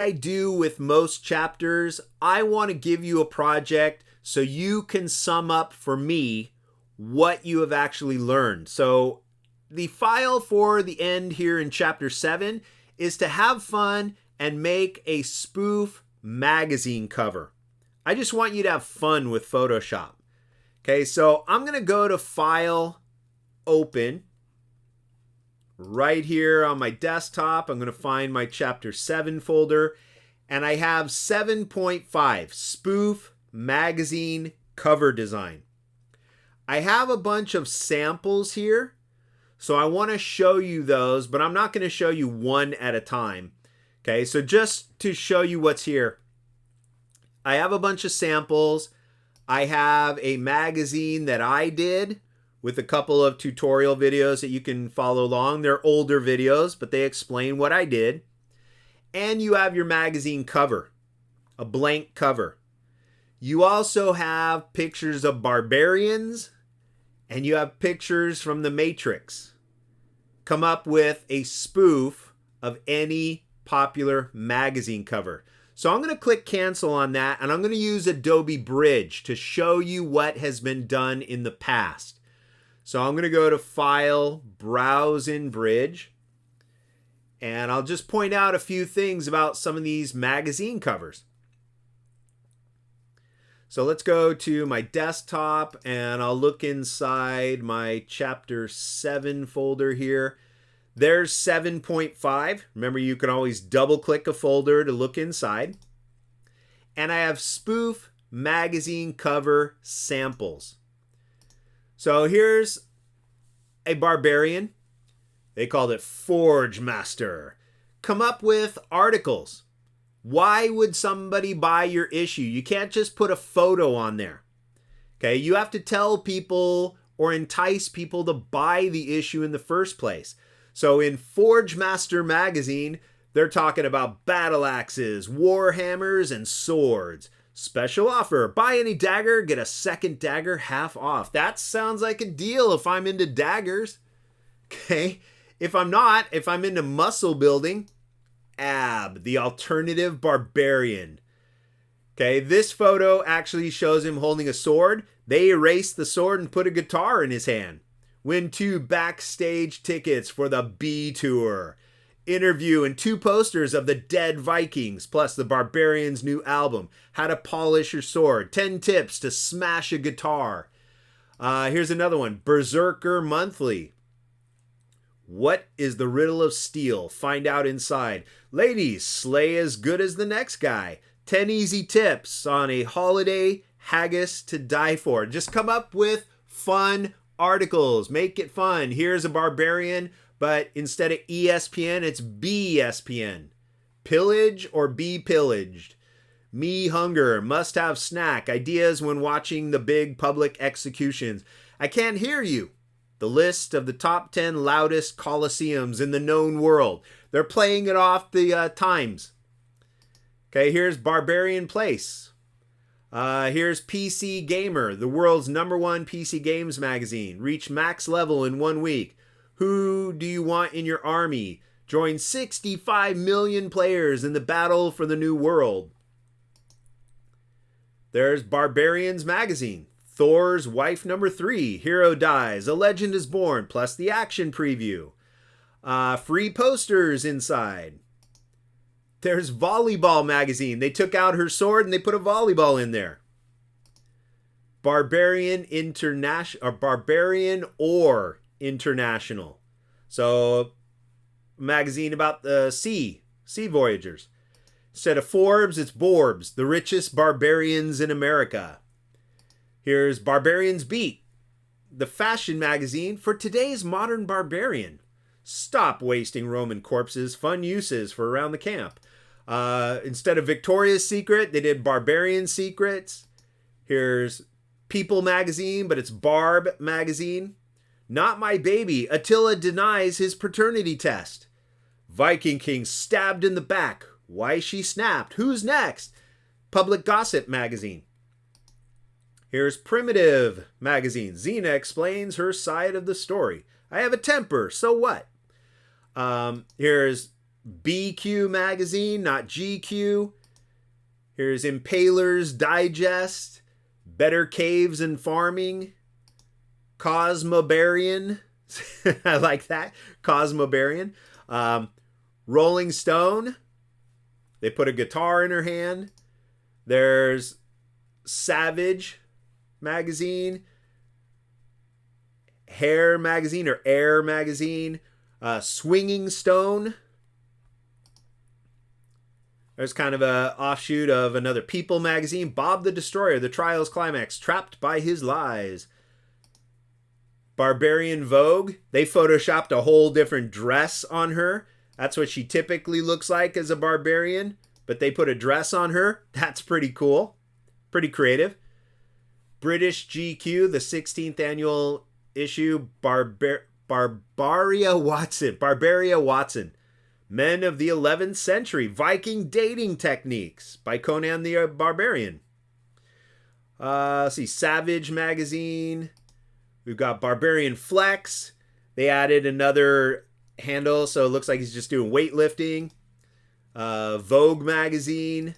I do with most chapters, I want to give you a project so you can sum up for me what you have actually learned. So the file for the end here in chapter 7 is to have fun and make a spoof magazine cover. I just want you to have fun with Photoshop. Okay, so I'm going to go to File, Open. Right here on my desktop, I'm going to find my chapter 7 folder, and I have 7.5, Spoof Magazine Cover Design. I have a bunch of samples here, so I want to show you those, but I'm not going to show you one at a time. Okay, so just to show you what's here, I have a bunch of samples. I have a magazine that I did with a couple of tutorial videos that you can follow along. They're older videos, but they explain what I did. And you have your magazine cover, a blank cover. You also have pictures of barbarians, and you have pictures from the Matrix. Come up with a spoof of any popular magazine cover. So I'm going to click cancel on that, and I'm going to use Adobe Bridge to show you what has been done in the past. So I'm going to go to File, Browse in Bridge, and I'll just point out a few things about some of these magazine covers. So let's go to my desktop, and I'll look inside my Chapter 7 folder here. There's 7.5. Remember, you can always double-click a folder to look inside. And I have Spoof Magazine Cover Samples. So here's a barbarian. They called it Forge Master. Come up with articles. Why would somebody buy your issue? You can't just put a photo on there. Okay, you have to tell people or entice people to buy the issue in the first place. So in Forge Master magazine, they're talking about battle axes, war hammers, and swords. Special offer, buy any dagger, get a second dagger half off. That sounds like a deal if I'm into daggers. Okay, if I'm not, if I'm into muscle building, Ab, the alternative barbarian. Okay, this photo actually shows him holding a sword. They erased the sword and put a guitar in his hand. Win 2 backstage tickets for the B Tour. Interview and 2 posters of the Dead Vikings, plus the Barbarians' new album, How to Polish Your Sword, 10 tips to smash a guitar. Here's another one, Berserker Monthly. What is the riddle of steel? Find out inside. Ladies, slay as good as the next guy. 10 easy tips on a holiday haggis to die for. Just come up with fun articles. Make it fun. Here's a barbarian, but instead of ESPN, it's BSPN. Pillage or be pillaged. Me hunger, must have snack, ideas when watching the big public executions. I can't hear you. The list of the top 10 loudest coliseums in the known world. They're playing it off the Times. Okay, here's Barbarian Place. Here's PC Gamer, the world's #1 PC games magazine. Reach max level in 1 week. Who do you want in your army? Join 65 million players in the battle for the new world. There's Barbarians Magazine. Thor's wife #3. Hero dies. A legend is born. Plus the action preview. Free posters inside. There's Volleyball Magazine. They took out her sword and they put a volleyball in there. Barbarian International. So, magazine about the sea voyagers. Instead of Forbes, it's Borbs, the richest barbarians in America. Here's Barbarians Beat, the fashion magazine for today's modern barbarian. Stop wasting Roman corpses, fun uses for around the camp. Instead of Victoria's Secret, they did Barbarian Secrets. Here's People magazine, but it's Barb magazine. Not My Baby, Attila denies his paternity test. Viking King stabbed in the back. Why she snapped? Who's next? Public Gossip magazine. Here's Primitive magazine. Xena explains her side of the story. I have a temper, so what? Here's BQ magazine, not GQ. Here's Impaler's Digest, Better Caves and Farming, Cosmobarian. I like that. Cosmobarian. Rolling Stone. They put a guitar in her hand. There's Savage magazine, Hair magazine or Air magazine, Swinging Stone. There's kind of a offshoot of another People magazine, Bob the Destroyer, The Trials Climax, Trapped by His Lies. Barbarian Vogue, they photoshopped a whole different dress on her. That's what she typically looks like as a barbarian, but they put a dress on her. That's pretty cool. Pretty creative. British GQ, the 16th annual issue, Barbaria Watson. Men of the 11th Century, Viking Dating Techniques by Conan the Barbarian. Let's see, Savage magazine. We've got Barbarian Flex. They added another handle, so it looks like he's just doing weightlifting. Vogue magazine.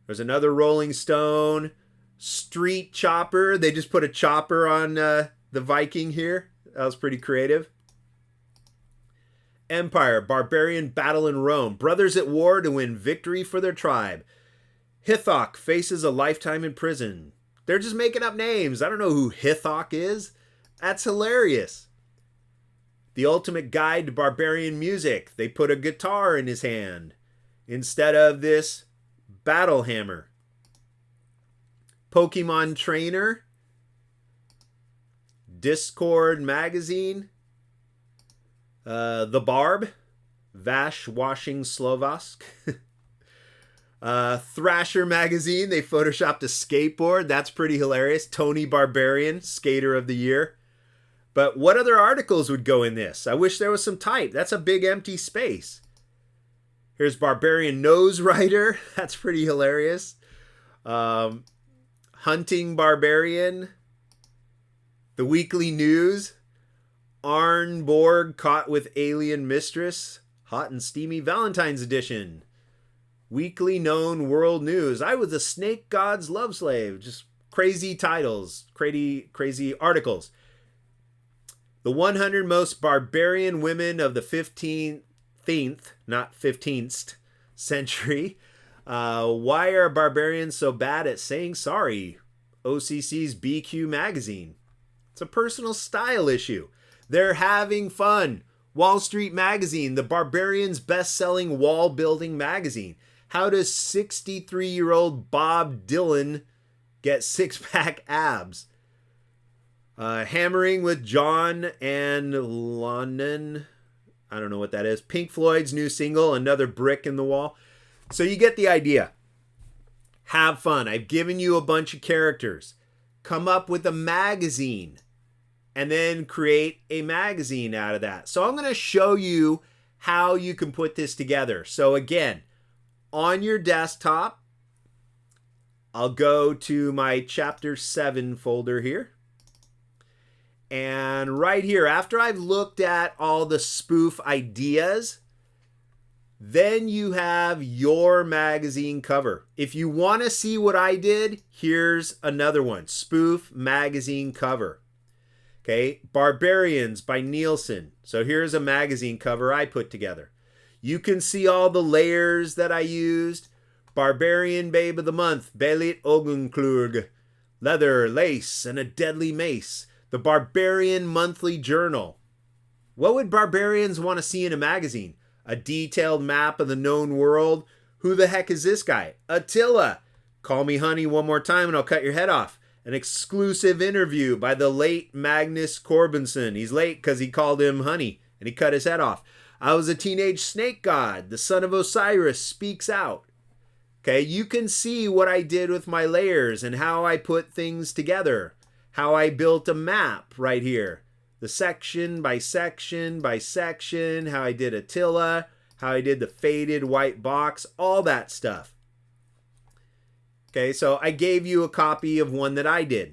There's another Rolling Stone. Street Chopper. They just put a chopper on the Viking here. That was pretty creative. Empire, Barbarian Battle in Rome. Brothers at war to win victory for their tribe. Hithok faces a lifetime in prison. They're just making up names. I don't know who Hithok is. That's hilarious. The Ultimate Guide to Barbarian Music. They put a guitar in his hand instead of this battle hammer. Pokemon Trainer. Discord Magazine. The Barb. Vash Washing Slovask. Thrasher Magazine. They photoshopped a skateboard. That's pretty hilarious. Tony Barbarian, Skater of the Year. But what other articles would go in this? I wish there was some type. That's a big empty space. Here's Barbarian Nose Rider. That's pretty hilarious. Hunting Barbarian. The Weekly News. Arn Borg caught with alien mistress. Hot and steamy Valentine's edition. Weekly Known World News. I was a snake god's love slave. Just crazy titles. Crazy articles. The 100 most barbarian women of the 15th, not 15th century. Why are barbarians so bad at saying sorry? OCC's BQ magazine. It's a personal style issue. They're having fun. Wall Street Magazine, the Barbarians' best-selling wall-building magazine. How does 63-year-old Bob Dylan get six-pack abs? Hammering with John and Lennon. I don't know what that is. Pink Floyd's new single, Another Brick in the Wall. So you get the idea. Have fun. I've given you a bunch of characters. Come up with a magazine. And then create a magazine out of that. So I'm going to show you how you can put this together. So again, on your desktop, I'll go to my Chapter 7 folder here. And right here, after I've looked at all the spoof ideas, then you have your magazine cover. If you want to see what I did, here's another one, Spoof Magazine Cover. Okay, Barbarians by Nielsen. So here's a magazine cover I put together. You can see all the layers that I used. Barbarian Babe of the Month, Belit Ogunklug. Leather, lace, and a deadly mace. The Barbarian Monthly Journal. What would barbarians want to see in a magazine? A detailed map of the known world. Who the heck is this guy? Attila. Call me honey one more time and I'll cut your head off. An exclusive interview by the late Magnus Corbinson. He's late because he called him honey and he cut his head off. I was a teenage snake god. The son of Osiris speaks out. Okay, you can see what I did with my layers and how I put things together. How I built a map right here. The section by section by section. How I did Attila. How I did the faded white box. All that stuff. Okay, so I gave you a copy of one that I did.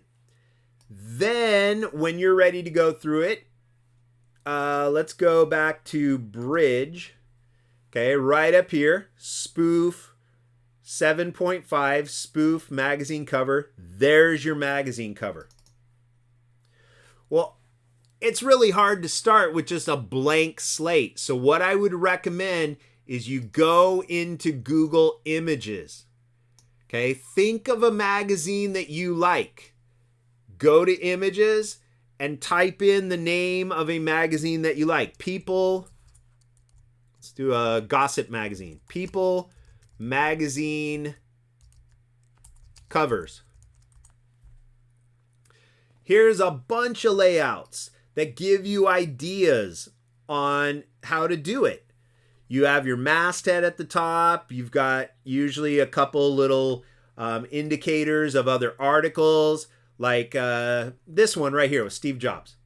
Then, when you're ready to go through it, let's go back to Bridge. Okay, right up here, Spoof 7.5 Spoof magazine cover. There's your magazine cover. Well, it's really hard to start with just a blank slate. So what I would recommend is you go into Google Images. Okay, think of a magazine that you like. Go to Images and type in the name of a magazine that you like. People, let's do a gossip magazine. People magazine covers. Here's a bunch of layouts that give you ideas on how to do it. You have your masthead at the top. You've got usually a couple little indicators of other articles, like this one right here with Steve Jobs.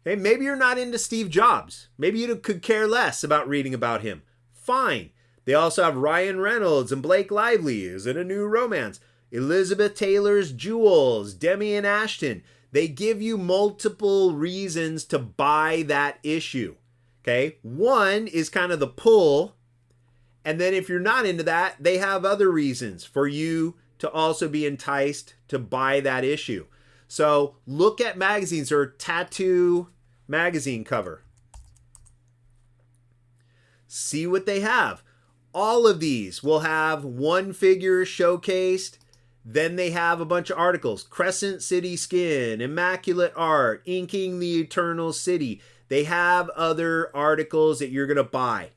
Okay, maybe you're not into Steve Jobs. Maybe you could care less about reading about him. Fine. They also have Ryan Reynolds and Blake Lively. Is it a new romance? Elizabeth Taylor's Jewels, Demi and Ashton. They give you multiple reasons to buy that issue. Okay, one is kind of the pull. And then if you're not into that, they have other reasons for you to also be enticed to buy that issue. So look at magazines or tattoo magazine cover. See what they have. All of these will have one figure showcased. Then they have a bunch of articles. Crescent City Skin, Immaculate Art, Inking the Eternal City. They have other articles that you're going to buy,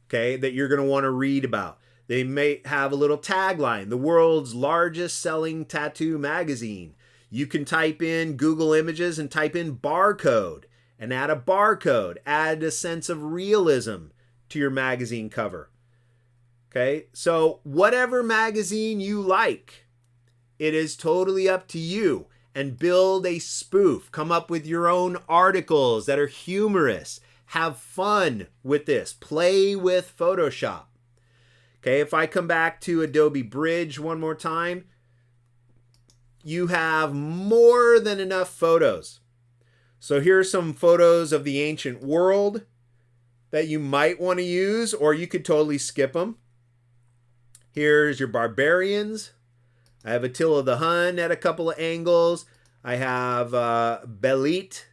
okay, that you're going to want to read about. They may have a little tagline, the world's largest selling tattoo magazine. You can type in Google Images and type in barcode and add a barcode. Add a sense of realism to your magazine cover. Okay, so whatever magazine you like, it is totally up to you. And build a spoof. Come up with your own articles that are humorous. Have fun with this. Play with Photoshop. Okay, if I come back to Adobe Bridge one more time, you have more than enough photos. So here are some photos of the ancient world that you might want to use, or you could totally skip them. Here's your barbarians. I have Attila the Hun at a couple of angles. I have Belit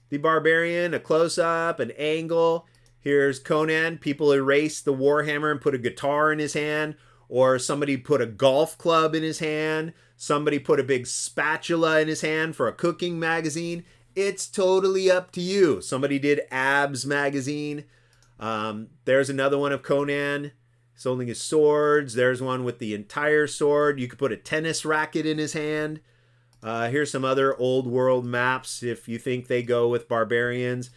the Barbarian, a close-up, an angle. Here's Conan. People erase the Warhammer and put a guitar in his hand. Or somebody put a golf club in his hand. Somebody put a big spatula in his hand for a cooking magazine. It's totally up to you. Somebody did Abs magazine. There's another one of Conan. He's holding his swords. There's one with the entire sword. You could put a tennis racket in his hand. Here's some other old world maps if you think they go with barbarians.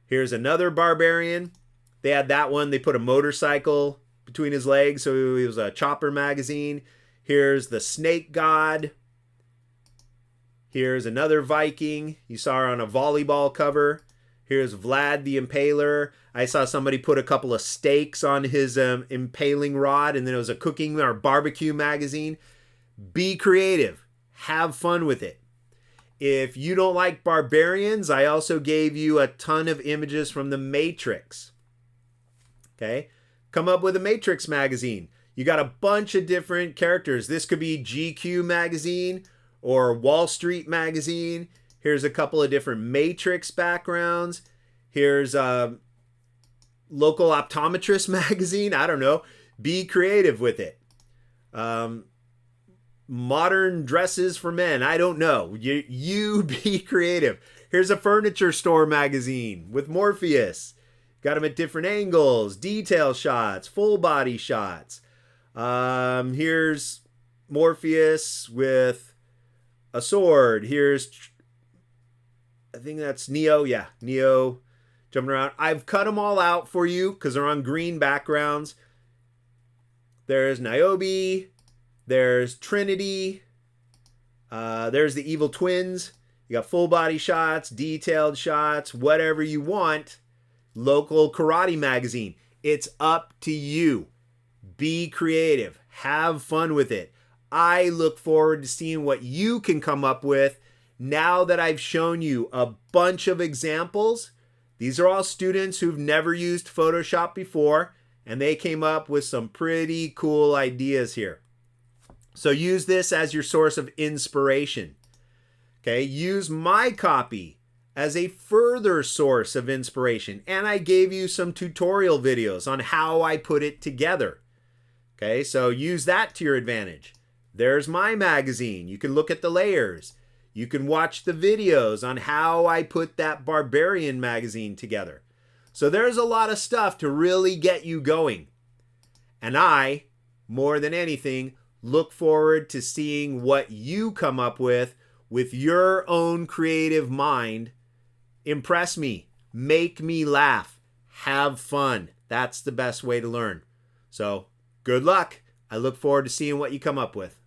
Here's another barbarian. They had that one. They put a motorcycle between his legs, so he was a chopper magazine. Here's the snake god. Here's another Viking. You saw her on a volleyball cover. Here's Vlad the Impaler. I saw somebody put a couple of steaks on his impaling rod, and then it was a cooking or barbecue magazine. Be creative. Have fun with it. If you don't like barbarians, I also gave you a ton of images from the Matrix. Okay? Come up with a Matrix magazine. You got a bunch of different characters. This could be GQ magazine or Wall Street magazine. Here's a couple of different Matrix backgrounds. Here's a local optometrist magazine. I don't know. Be creative with it. Modern dresses for men. I don't know. You be creative. Here's a furniture store magazine with Morpheus. Got them at different angles, detail shots, full body shots. Here's Morpheus with a sword. Here's, I think that's Neo. Yeah, Neo jumping around. I've cut them all out for you because they're on green backgrounds. There's Niobe. There's Trinity. There's the evil twins. You got full body shots, detailed shots, whatever you want. Local karate magazine. It's up to you. Be creative. Have fun with it. I look forward to seeing what you can come up with now that I've shown you a bunch of examples. These are all students who've never used Photoshop before. and they came up with some pretty cool ideas here. So use this as your source of inspiration. Okay, use my copy as a further source of inspiration. And I gave you some tutorial videos on how I put it together. Okay, so use that to your advantage. There's my magazine. You can look at the layers. You can watch the videos on how I put that Barbarian magazine together. So there's a lot of stuff to really get you going. And I, more than anything, look forward to seeing what you come up with your own creative mind. Impress me, make me laugh, have fun. That's the best way to learn. So good luck. I look forward to seeing what you come up with.